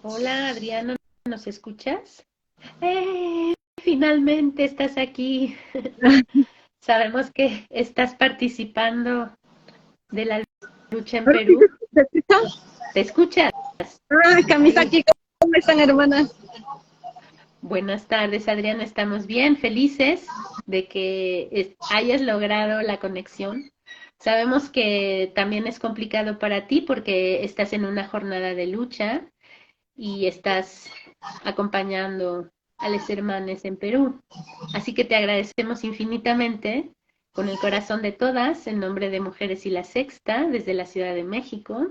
Hola Adriana, ¿nos escuchas? Finalmente estás aquí. Sabemos que estás participando de la lucha en Hola, ¿sí Perú. ¿se escucha? ¿Te escuchas? Camisa Sí. aquí, ¿cómo están, hermanas? Buenas tardes, Adriana. Estamos bien, felices de que hayas logrado la conexión. Sabemos que también es complicado para ti porque estás en una jornada de lucha y estás acompañando a los hermanos en Perú. Así que te agradecemos infinitamente con el corazón de todas, en nombre de Mujeres y la Sexta, desde la Ciudad de México,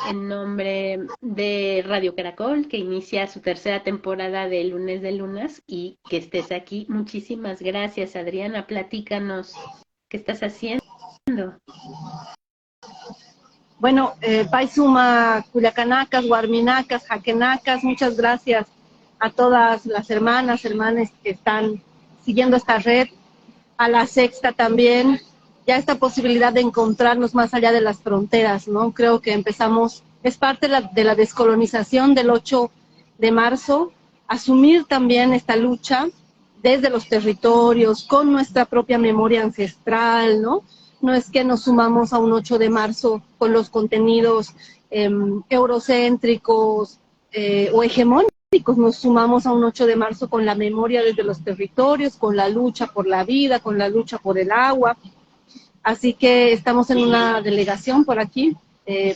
en nombre de Radio Caracol, que inicia su tercera temporada de Lunes de Lunas, y que estés aquí. Muchísimas gracias, Adriana. Platícanos qué estás haciendo. Bueno, Paisuma, Culiacanacas, Guarminacas, Jaquenacas, muchas gracias a todas las hermanas que están siguiendo esta red, a la Sexta también, ya esta posibilidad de encontrarnos más allá de las fronteras, ¿no? Creo que empezamos, es parte de la descolonización del 8 de marzo, asumir también esta lucha desde los territorios, con nuestra propia memoria ancestral, ¿no? No es que nos sumamos a un 8 de marzo con los contenidos eurocéntricos o hegemónicos, nos sumamos a un 8 de marzo con la memoria desde los territorios, con la lucha por la vida, con la lucha por el agua. Así que estamos en una delegación por aquí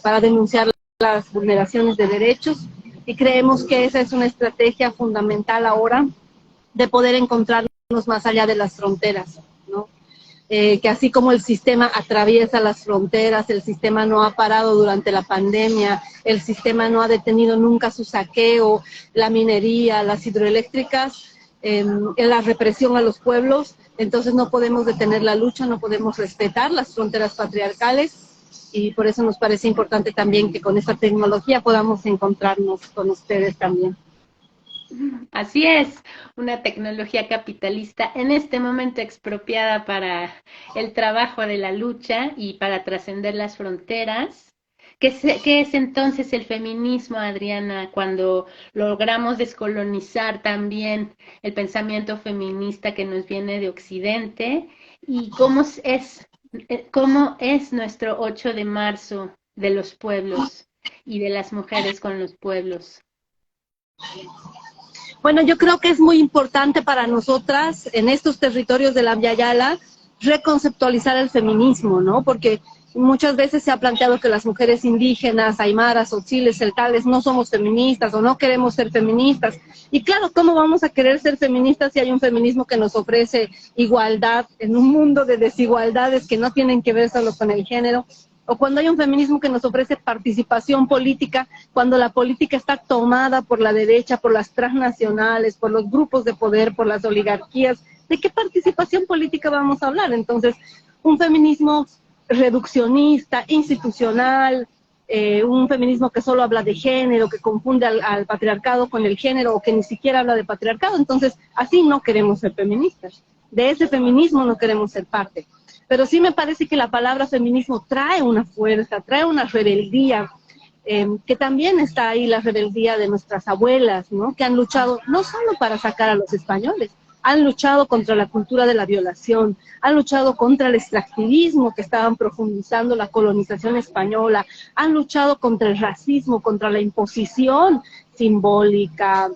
para denunciar las vulneraciones de derechos y creemos que esa es una estrategia fundamental ahora de poder encontrarnos más allá de las fronteras, ¿no? Que así como el sistema atraviesa las fronteras, el sistema no ha parado durante la pandemia, el sistema no ha detenido nunca su saqueo, la minería, las hidroeléctricas, la represión a los pueblos, entonces no podemos detener la lucha, no podemos respetar las fronteras patriarcales y por eso nos parece importante también que con esta tecnología podamos encontrarnos con ustedes también. Así es, una tecnología capitalista en este momento expropiada para el trabajo de la lucha y para trascender las fronteras. ¿Qué es entonces el feminismo, Adriana, cuando logramos descolonizar también el pensamiento feminista que nos viene de Occidente? ¿Y cómo es nuestro 8 de marzo de los pueblos y de las mujeres con los pueblos? Bueno, yo creo que es muy importante para nosotras en estos territorios de la Via Yala reconceptualizar el feminismo, ¿no? Porque muchas veces se ha planteado que las mujeres indígenas, aymaras, otziles, celtales no somos feministas o no queremos ser feministas. Y claro, ¿cómo vamos a querer ser feministas si hay un feminismo que nos ofrece igualdad en un mundo de desigualdades que no tienen que ver solo con el género? O cuando hay un feminismo que nos ofrece participación política, cuando la política está tomada por la derecha, por las transnacionales, por los grupos de poder, por las oligarquías, ¿de qué participación política vamos a hablar? Entonces, un feminismo reduccionista, institucional, un feminismo que solo habla de género, que confunde al patriarcado con el género o que ni siquiera habla de patriarcado, entonces así no queremos ser feministas, de ese feminismo no queremos ser parte. Pero sí me parece que la palabra feminismo trae una fuerza, trae una rebeldía, que también está ahí la rebeldía de nuestras abuelas, ¿no? Que han luchado no solo para sacar a los españoles, han luchado contra la cultura de la violación, han luchado contra el extractivismo que estaban profundizando la colonización española, han luchado contra el racismo, contra la imposición simbólica,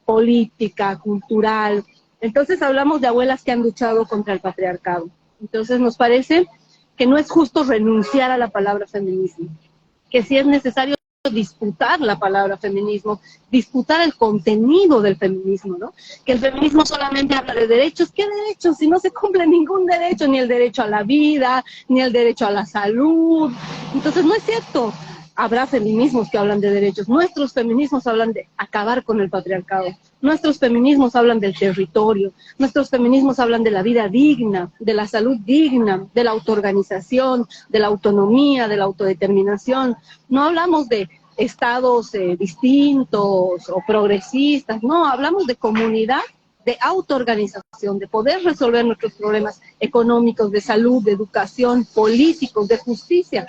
política, cultural. Entonces hablamos de abuelas que han luchado contra el patriarcado. Entonces nos parece que no es justo renunciar a la palabra feminismo, que sí es necesario disputar la palabra feminismo, disputar el contenido del feminismo, ¿no? Que el feminismo solamente habla de derechos. ¿Qué derechos? Si no se cumple ningún derecho, ni el derecho a la vida, ni el derecho a la salud. Entonces no es cierto. Habrá feminismos que hablan de derechos. Nuestros feminismos hablan de acabar con el patriarcado. Nuestros feminismos hablan del territorio. Nuestros feminismos hablan de la vida digna, de la salud digna, de la autoorganización, de la autonomía, de la autodeterminación. No hablamos de estados distintos o progresistas, no, hablamos de comunidad, de autoorganización, de poder resolver nuestros problemas económicos, de salud, de educación, políticos, de justicia.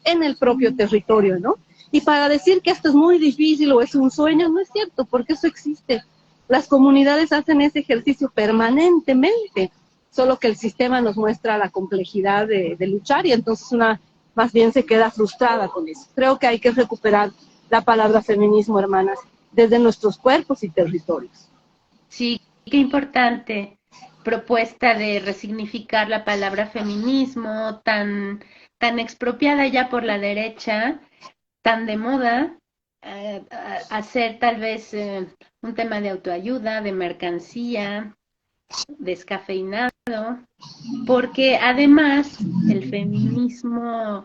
en el propio territorio, ¿no? Y para decir que esto es muy difícil o es un sueño, no es cierto, porque eso existe. Las comunidades hacen ese ejercicio permanentemente, solo que el sistema nos muestra la complejidad de luchar y entonces una más bien se queda frustrada con eso. Creo que hay que recuperar la palabra feminismo, hermanas, desde nuestros cuerpos y territorios. Sí, qué importante propuesta de resignificar la palabra feminismo, tan expropiada ya por la derecha, tan de moda, hacer tal vez un tema de autoayuda, de mercancía, descafeinado, porque además el feminismo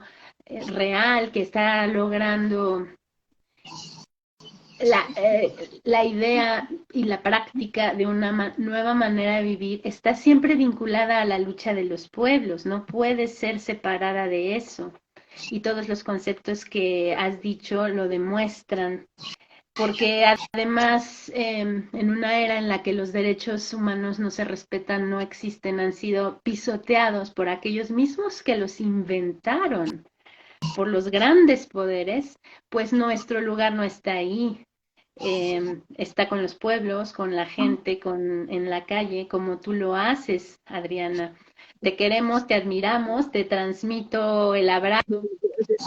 real que está logrando la idea y la práctica de una nueva manera de vivir está siempre vinculada a la lucha de los pueblos, no puede ser separada de eso. Y todos los conceptos que has dicho lo demuestran, porque además en una era en la que los derechos humanos no se respetan, no existen, han sido pisoteados por aquellos mismos que los inventaron, por los grandes poderes, pues nuestro lugar no está ahí. Está con los pueblos, con la gente, en la calle, como tú lo haces, Adriana. Te queremos, te admiramos, te transmito el abrazo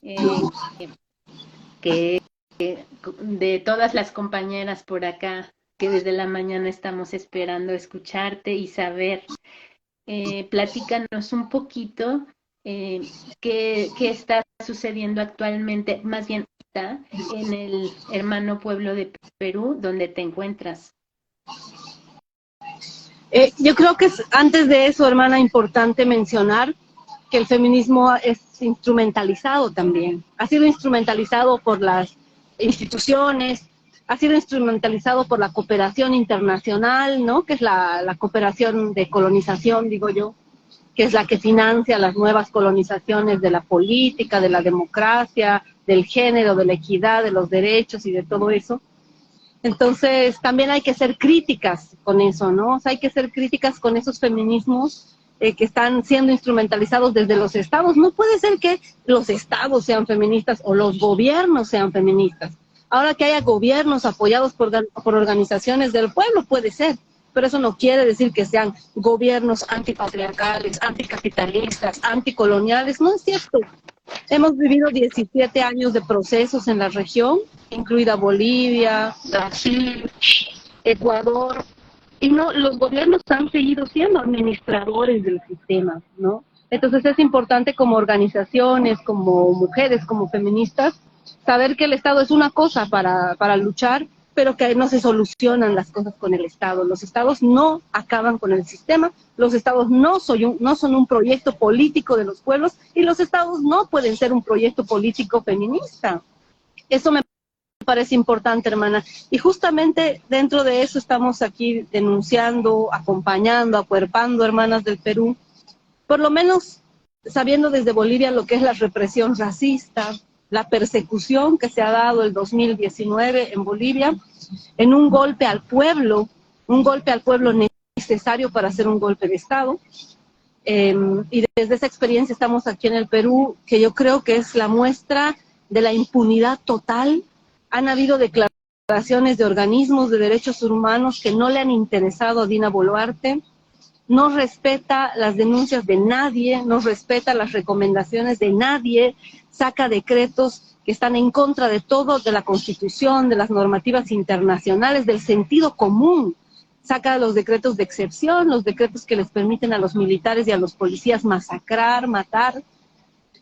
eh, que de todas las compañeras por acá, que desde la mañana estamos esperando escucharte y saber. Platícanos un poquito qué está sucediendo actualmente, más bien está en el hermano pueblo de Perú, donde te encuentras. Yo creo que es, antes de eso, hermana, importante mencionar que el feminismo es instrumentalizado también. Ha sido instrumentalizado por las instituciones, ha sido instrumentalizado por la cooperación internacional, ¿no? Que es la cooperación de colonización, digo yo, que es la que financia las nuevas colonizaciones de la política, de la democracia, del género, de la equidad, de los derechos y de todo eso. Entonces, también hay que ser críticas con eso, ¿no? O sea, hay que ser críticas con esos feminismos que están siendo instrumentalizados desde los estados. No puede ser que los estados sean feministas o los gobiernos sean feministas. Ahora que haya gobiernos apoyados por organizaciones del pueblo, puede ser, pero eso no quiere decir que sean gobiernos antipatriarcales, anticapitalistas, anticoloniales. No es cierto. Hemos vivido 17 años de procesos en la región, incluida Bolivia, Brasil, Ecuador, y no, los gobiernos han seguido siendo administradores del sistema, ¿no? Entonces es importante como organizaciones, como mujeres, como feministas, saber que el Estado es una cosa para luchar, pero que no se solucionan las cosas con el Estado. Los Estados no acaban con el sistema, los Estados no son un proyecto político de los pueblos y los Estados no pueden ser un proyecto político feminista. Eso me parece importante, hermana. Y justamente dentro de eso estamos aquí denunciando, acompañando, acuerpando hermanas del Perú, por lo menos sabiendo desde Bolivia lo que es la represión racista, la persecución que se ha dado el 2019 en Bolivia, en un golpe al pueblo necesario para hacer un golpe de Estado. Y desde esa experiencia estamos aquí en el Perú, que yo creo que es la muestra de la impunidad total. Han habido declaraciones de organismos de derechos humanos que no le han interesado a Dina Boluarte, no respeta las denuncias de nadie, no respeta las recomendaciones de nadie, saca decretos que están en contra de todo, de la Constitución, de las normativas internacionales, del sentido común. Saca los decretos de excepción, los decretos que les permiten a los militares y a los policías masacrar, matar.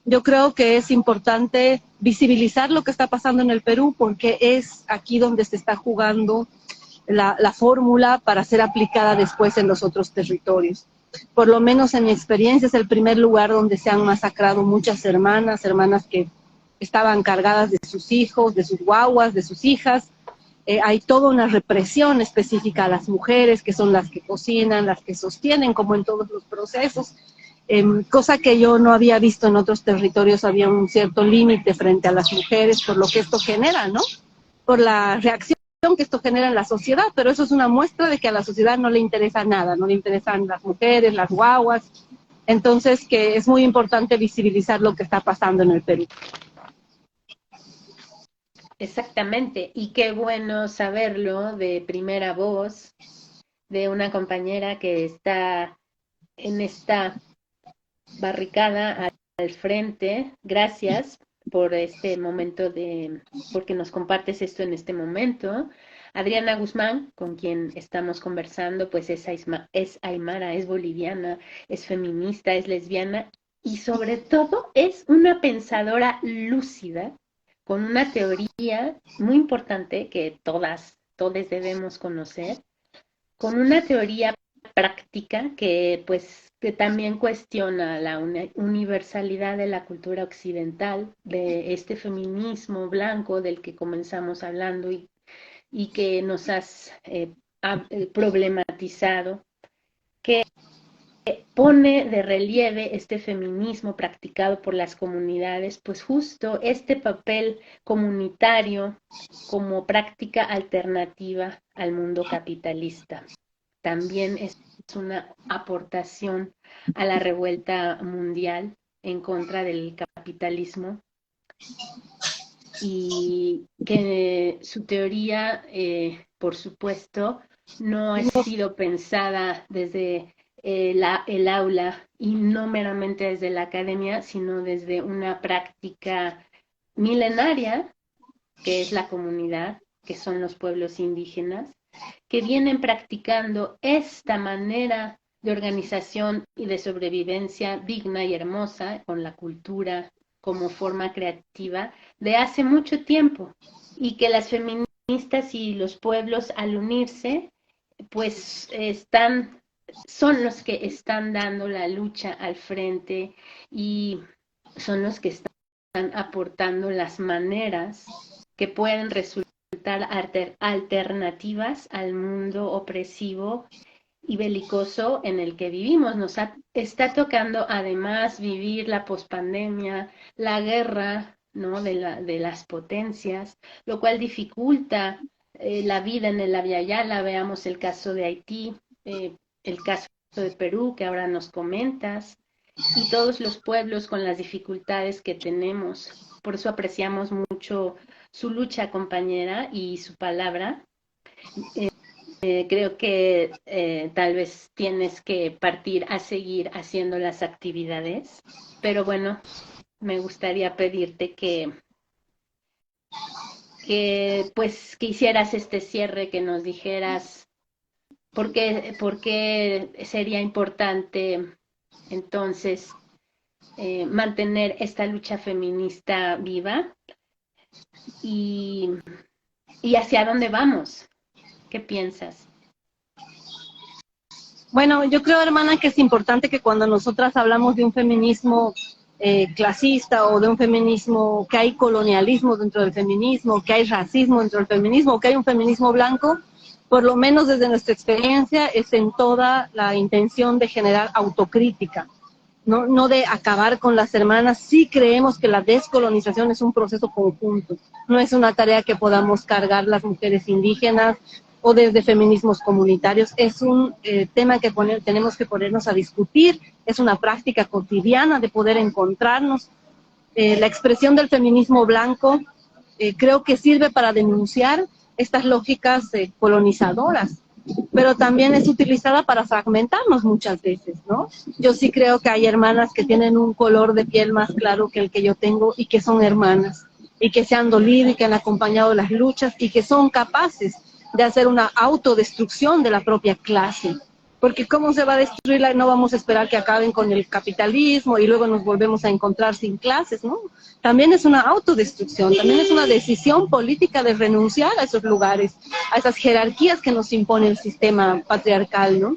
Yo creo que es importante visibilizar lo que está pasando en el Perú porque es aquí donde se está jugando la fórmula para ser aplicada después en los otros territorios. Por lo menos en mi experiencia es el primer lugar donde se han masacrado muchas hermanas que estaban cargadas de sus hijos, de sus guaguas, de sus hijas. Hay toda una represión específica a las mujeres, que son las que cocinan, las que sostienen, como en todos los procesos. Cosa que yo no había visto en otros territorios, había un cierto límite frente a las mujeres por lo que esto genera, ¿no? Por la reacción que esto genera en la sociedad, pero eso es una muestra de que a la sociedad no le interesa nada, no le interesan las mujeres, las guaguas, Entonces, que es muy importante visibilizar lo que está pasando en el Perú. Exactamente, y qué bueno saberlo de primera voz de una compañera que está en esta barricada al frente. Gracias por este momento porque nos compartes esto en este momento. Adriana Guzmán, con quien estamos conversando, pues es aymara, es boliviana, es feminista, es lesbiana y sobre todo es una pensadora lúcida con una teoría muy importante que todos debemos conocer, con una teoría práctica que pues que también cuestiona la universalidad de la cultura occidental, de este feminismo blanco del que comenzamos hablando y que nos has problematizado, que pone de relieve este feminismo practicado por las comunidades, pues justo este papel comunitario como práctica alternativa al mundo capitalista. También es una aportación a la revuelta mundial en contra del capitalismo y que su teoría, por supuesto, no ha sido pensada desde el aula y no meramente desde la academia, sino desde una práctica milenaria, que es la comunidad, que son los pueblos indígenas, que vienen practicando esta manera de organización y de sobrevivencia digna y hermosa con la cultura como forma creativa de hace mucho tiempo y que las feministas y los pueblos al unirse pues son los que están dando la lucha al frente y son los que están aportando las maneras que pueden resultar alternativas al mundo opresivo y belicoso en el que vivimos. Está tocando además vivir la pospandemia, la guerra, ¿no? de las potencias, lo cual dificulta la vida en el Abya Yala. Veamos el caso de Haití, el caso de Perú que ahora nos comentas, y todos los pueblos con las dificultades que tenemos. Por eso apreciamos mucho su lucha, compañera, y su palabra. Creo que tal vez tienes que partir a seguir haciendo las actividades, pero bueno, me gustaría pedirte que pues que hicieras este cierre, que nos dijeras por qué sería importante entonces mantener esta lucha feminista viva y, y hacia dónde vamos. ¿Qué piensas? Bueno, yo creo, hermana, que es importante que cuando nosotras hablamos de un feminismo clasista o de un feminismo, que hay colonialismo dentro del feminismo, que hay racismo dentro del feminismo, que hay un feminismo blanco, por lo menos desde nuestra experiencia es en toda la intención de generar autocrítica, no de acabar con las hermanas. Sí creemos que la descolonización es un proceso conjunto, no es una tarea que podamos cargar las mujeres indígenas o desde feminismos comunitarios. Es un tema que tenemos que ponernos a discutir, es una práctica cotidiana de poder encontrarnos. La expresión del feminismo blanco creo que sirve para denunciar estas lógicas colonizadoras, pero también es utilizada para fragmentarnos muchas veces, ¿no? Yo sí creo que hay hermanas que tienen un color de piel más claro que el que yo tengo y que son hermanas, y que se han dolido y que han acompañado las luchas y que son capaces de hacer una autodestrucción de la propia clase. Porque ¿cómo se va a destruirla? No vamos a esperar que acaben con el capitalismo y luego nos volvemos a encontrar sin clases, ¿no? También es una autodestrucción, también es una decisión política de renunciar a esos lugares, a esas jerarquías que nos impone el sistema patriarcal, ¿no?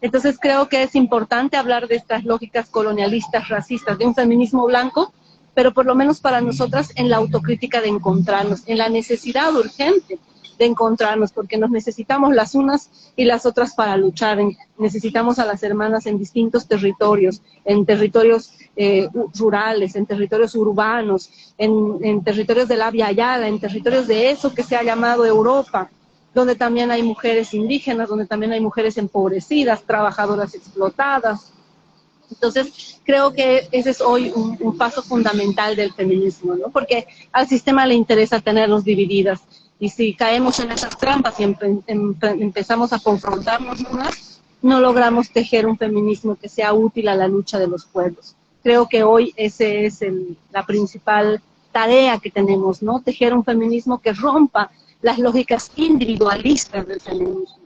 Entonces creo que es importante hablar de estas lógicas colonialistas, racistas, de un feminismo blanco, pero por lo menos para nosotras en la autocrítica de encontrarnos, en la necesidad urgente de encontrarnos, porque nos necesitamos las unas y las otras para luchar. Necesitamos a las hermanas en distintos territorios, en territorios rurales, en territorios urbanos, en territorios del Abya Yala, en territorios de eso que se ha llamado Europa, donde también hay mujeres indígenas, donde también hay mujeres empobrecidas, trabajadoras explotadas. Entonces, creo que ese es hoy un paso fundamental del feminismo, ¿no? Porque al sistema le interesa tenernos divididas. Y si caemos en esas trampas y empezamos a confrontarnos más, no logramos tejer un feminismo que sea útil a la lucha de los pueblos. Creo que hoy ese es la principal tarea que tenemos, ¿no? Tejer un feminismo que rompa las lógicas individualistas del feminismo.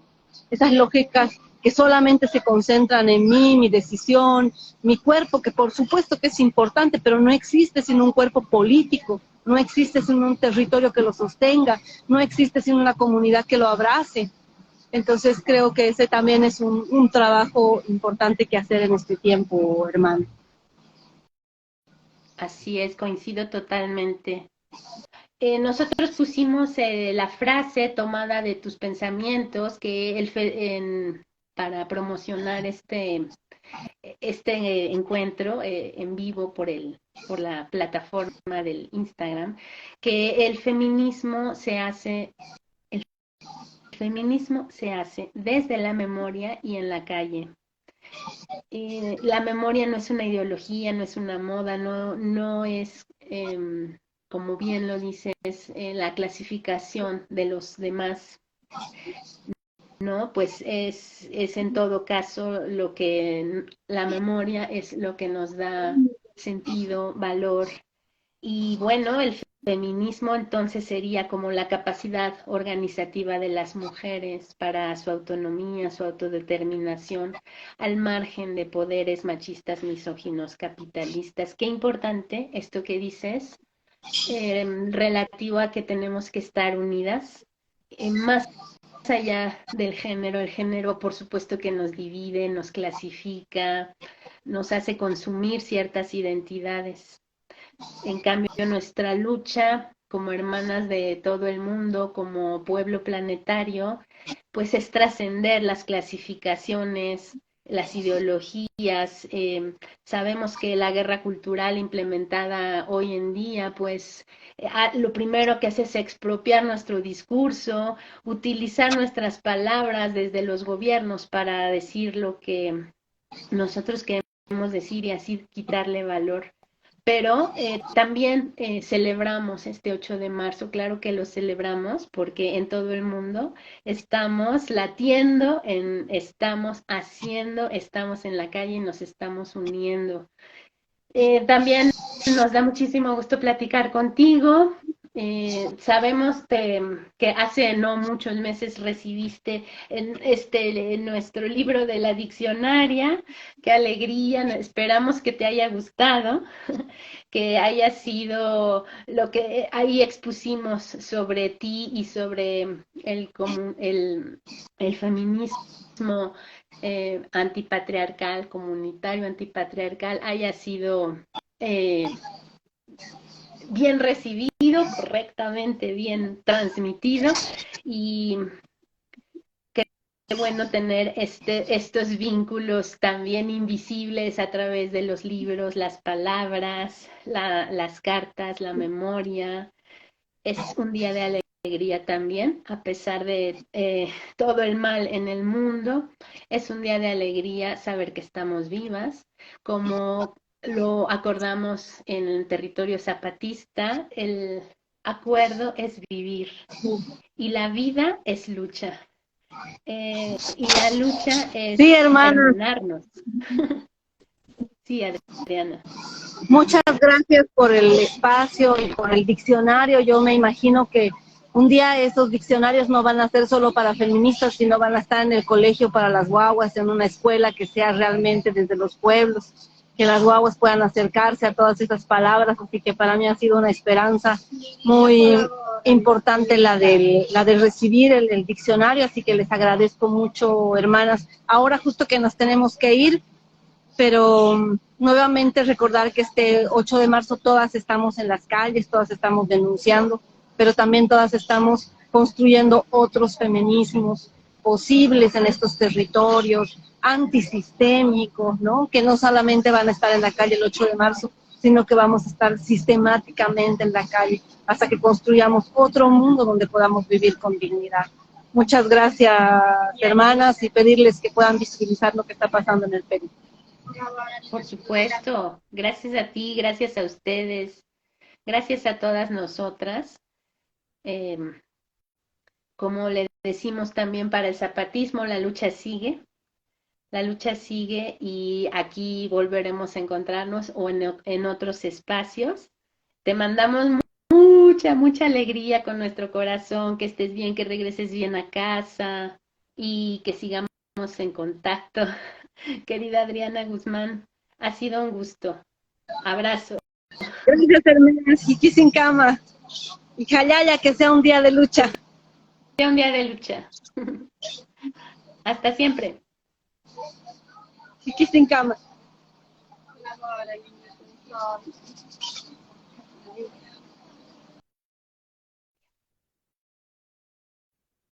Esas lógicas que solamente se concentran en mí, mi decisión, mi cuerpo, que por supuesto que es importante, pero no existe sin un cuerpo político, no existe sin un territorio que lo sostenga, no existe sin una comunidad que lo abrace. Entonces creo que ese también es un trabajo importante que hacer en este tiempo, hermano. Así es, coincido totalmente. Nosotros pusimos la frase tomada de tus pensamientos para promocionar este encuentro en vivo por la plataforma del Instagram, que el feminismo se hace desde la memoria y en la calle. La memoria no es una ideología, no es una moda, no es, como bien lo dices, la clasificación de los demás, ¿no? Pues es en todo caso la memoria es lo que nos da sentido, valor. Y bueno, el feminismo entonces sería como la capacidad organizativa de las mujeres para su autonomía, su autodeterminación, al margen de poderes machistas, misóginos, capitalistas. Qué importante esto que dices, relativo a que tenemos que estar unidas, más allá del género. El género, por supuesto, que nos divide, nos clasifica, nos hace consumir ciertas identidades. En cambio, nuestra lucha como hermanas de todo el mundo, como pueblo planetario, pues es trascender las clasificaciones, las ideologías. Sabemos que la guerra cultural implementada hoy en día, pues lo primero que hace es expropiar nuestro discurso, utilizar nuestras palabras desde los gobiernos para decir lo que nosotros queremos decir y así quitarle valor. Pero también celebramos este 8 de marzo, claro que lo celebramos porque en todo el mundo estamos latiendo, estamos haciendo, estamos en la calle y nos estamos uniendo. También nos da muchísimo gusto platicar contigo. Sabemos que hace no muchos meses recibiste en nuestro libro de la diccionaria. Qué alegría, esperamos que te haya gustado, que haya sido lo que ahí expusimos sobre ti y sobre el feminismo antipatriarcal, comunitario antipatriarcal, haya sido bien recibido, correctamente bien transmitido, y qué bueno tener estos vínculos también invisibles a través de los libros, las palabras, las cartas, la memoria. Es un día de alegría también, a pesar de todo el mal en el mundo. Es un día de alegría saber que estamos vivas, como lo acordamos en el territorio zapatista. El acuerdo es vivir y la vida es lucha. Y la lucha es sí, hermana, hermanarnos. Sí, Adriana. muchas gracias por el espacio y por el diccionario. Yo me imagino que un día esos diccionarios no van a ser solo para feministas, sino van a estar en el colegio para las guaguas, en una escuela que sea realmente desde los pueblos, que las guaguas puedan acercarse a todas esas palabras. Así que para mí ha sido una esperanza muy importante la de recibir el diccionario, así que les agradezco mucho, hermanas. Ahora justo que nos tenemos que ir, pero nuevamente recordar que este 8 de marzo todas estamos en las calles, todas estamos denunciando, pero también todas estamos construyendo otros feminismos posibles en estos territorios, antisistémicos, ¿no? Que no solamente van a estar en la calle el 8 de marzo, sino que vamos a estar sistemáticamente en la calle hasta que construyamos otro mundo donde podamos vivir con dignidad. Muchas gracias, hermanas, y pedirles que puedan visibilizar lo que está pasando en el Perú. Por supuesto, gracias a ti, gracias a ustedes, gracias a todas nosotras. Em, Como le decimos también para el zapatismo, la lucha sigue y aquí volveremos a encontrarnos o en otros espacios. Te mandamos mucha, mucha alegría con nuestro corazón, que estés bien, que regreses bien a casa y que sigamos en contacto. Querida Adriana Guzmán, ha sido un gusto. Abrazo. Gracias, hermanas, Jiki sin cama. Y jalaya, que sea un día de lucha. Sea un día de lucha. Hasta siempre. Jiki sin cama.